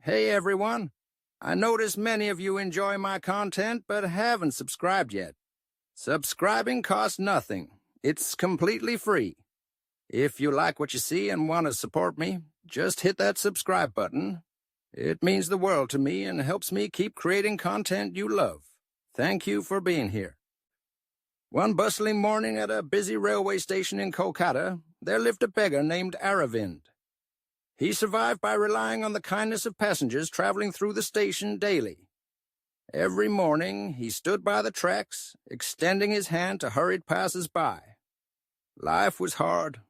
Hey everyone! I notice many of you enjoy my content but haven't subscribed yet. Subscribing costs nothing. It's completely free. If you like what you see and want to support me, just hit that subscribe button. It means the world to me and helps me keep creating content you love. Thank you for being here. One bustling morning at a busy railway station in Kolkata, there lived a beggar named Aravind. He survived by relying on the kindness of passengers traveling through the station daily. Every morning, he stood by the tracks, extending his hand to hurried passers-by. Life was hard,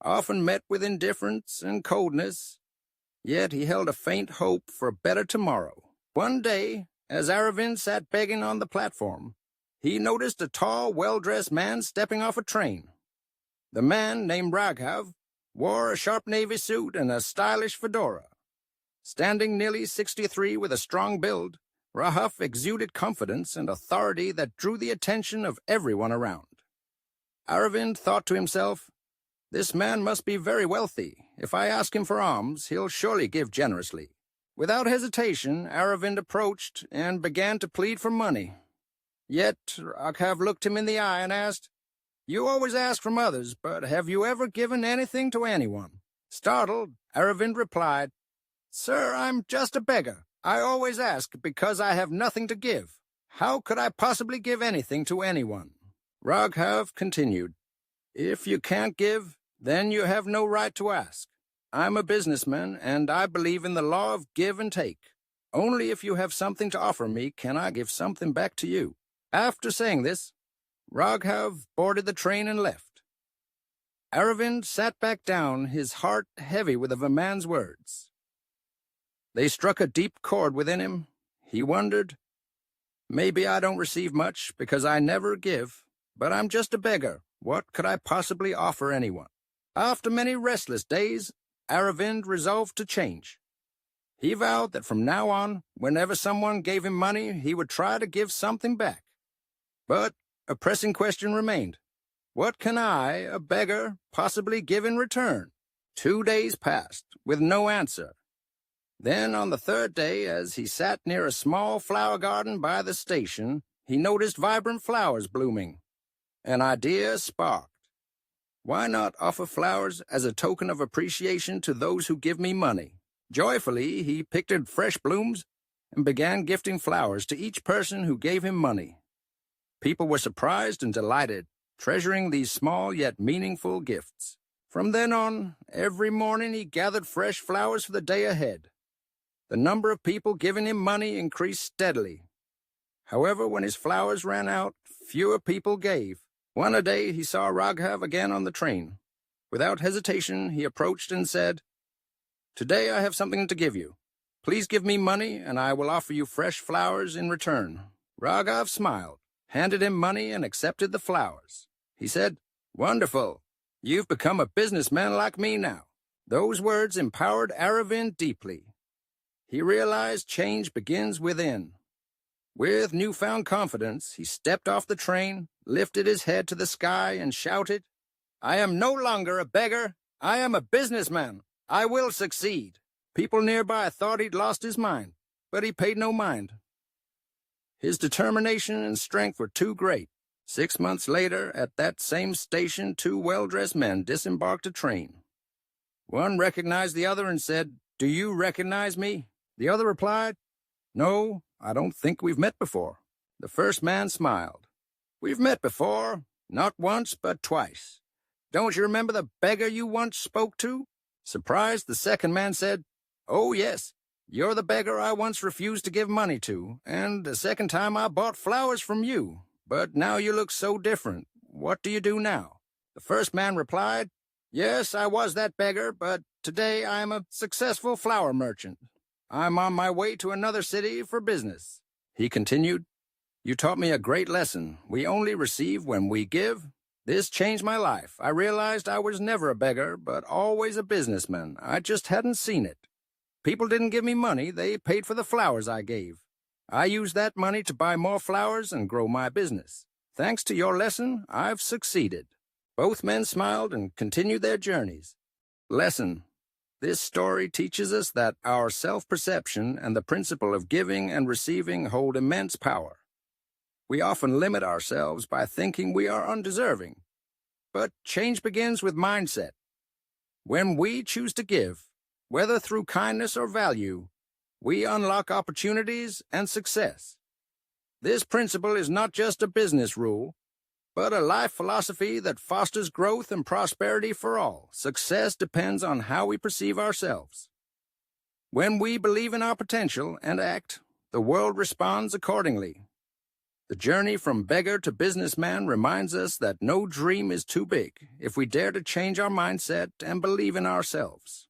often met with indifference and coldness, yet he held a faint hope for a better tomorrow. One day, as Aravind sat begging on the platform, he noticed a tall, well-dressed man stepping off a train. The man, named Raghav, wore a sharp navy suit and a stylish fedora. Standing nearly 63 with a strong build, Raghav exuded confidence and authority that drew the attention of everyone around. Aravind thought to himself, "This man must be very wealthy. If I ask him for alms, he'll surely give generously." Without hesitation, Aravind approached and began to plead for money. Yet Raghav looked him in the eye and asked, "You always ask from others, but have you ever given anything to anyone?" Startled, Aravind replied, "Sir, I'm just a beggar. I always ask because I have nothing to give. How could I possibly give anything to anyone?" Raghav continued, "If you can't give, then you have no right to ask. I'm a businessman, and I believe in the law of give and take. Only if you have something to offer me can I give something back to you." After saying this, Raghav boarded the train and left. Aravind sat back down, his heart heavy with the man's words. They struck a deep chord within him. He wondered, "Maybe I don't receive much because I never give, but I'm just a beggar. What could I possibly offer anyone?" After many restless days, Aravind resolved to change. He vowed that from now on, whenever someone gave him money, he would try to give something back. But a pressing question remained. What can I, a beggar, possibly give in return? 2 days passed, with no answer. Then, on the third day, as he sat near a small flower garden by the station, he noticed vibrant flowers blooming. An idea sparked. Why not offer flowers as a token of appreciation to those who give me money? Joyfully, he picked fresh blooms and began gifting flowers to each person who gave him money. People were surprised and delighted, treasuring these small yet meaningful gifts. From then on, every morning he gathered fresh flowers for the day ahead. The number of people giving him money increased steadily. However, when his flowers ran out, fewer people gave. One day he saw Raghav again on the train. Without hesitation, he approached and said, "Today I have something to give you. Please give me money, and I will offer you fresh flowers in return." Raghav smiled, handed him money, and accepted the flowers. He said, "Wonderful. You've become a businessman like me now." Those words empowered Aravind deeply. He realized change begins within. With newfound confidence, he stepped off the train, lifted his head to the sky, and shouted, "I am no longer a beggar. I am a businessman. I will succeed." People nearby thought he'd lost his mind, but he paid no mind. His determination and strength were too great. 6 months later, at that same station, 2 well-dressed men disembarked a train. One recognized the other and said, "Do you recognize me?" The other replied, "No, I don't think we've met before." The first man smiled. "We've met before, not once but twice. Don't you remember the beggar you once spoke to?" Surprised, the second man said, "Oh, yes. You're the beggar I once refused to give money to, and the second time I bought flowers from you. But now you look so different. What do you do now?" The first man replied, "Yes, I was that beggar, but today I am a successful flower merchant. I'm on my way to another city for business." He continued, "You taught me a great lesson. We only receive when we give. This changed my life. I realized I was never a beggar, but always a businessman. I just hadn't seen it. People didn't give me money. They paid for the flowers I gave. I used that money to buy more flowers and grow my business. Thanks to your lesson, I've succeeded." Both men smiled and continued their journeys. Lesson: This story teaches us that our self-perception and the principle of giving and receiving hold immense power. We often limit ourselves by thinking we are undeserving. But change begins with mindset. When we choose to give, whether through kindness or value, we unlock opportunities and success. This principle is not just a business rule, but a life philosophy that fosters growth and prosperity for all. Success depends on how we perceive ourselves. When we believe in our potential and act, the world responds accordingly. The journey from beggar to businessman reminds us that no dream is too big if we dare to change our mindset and believe in ourselves.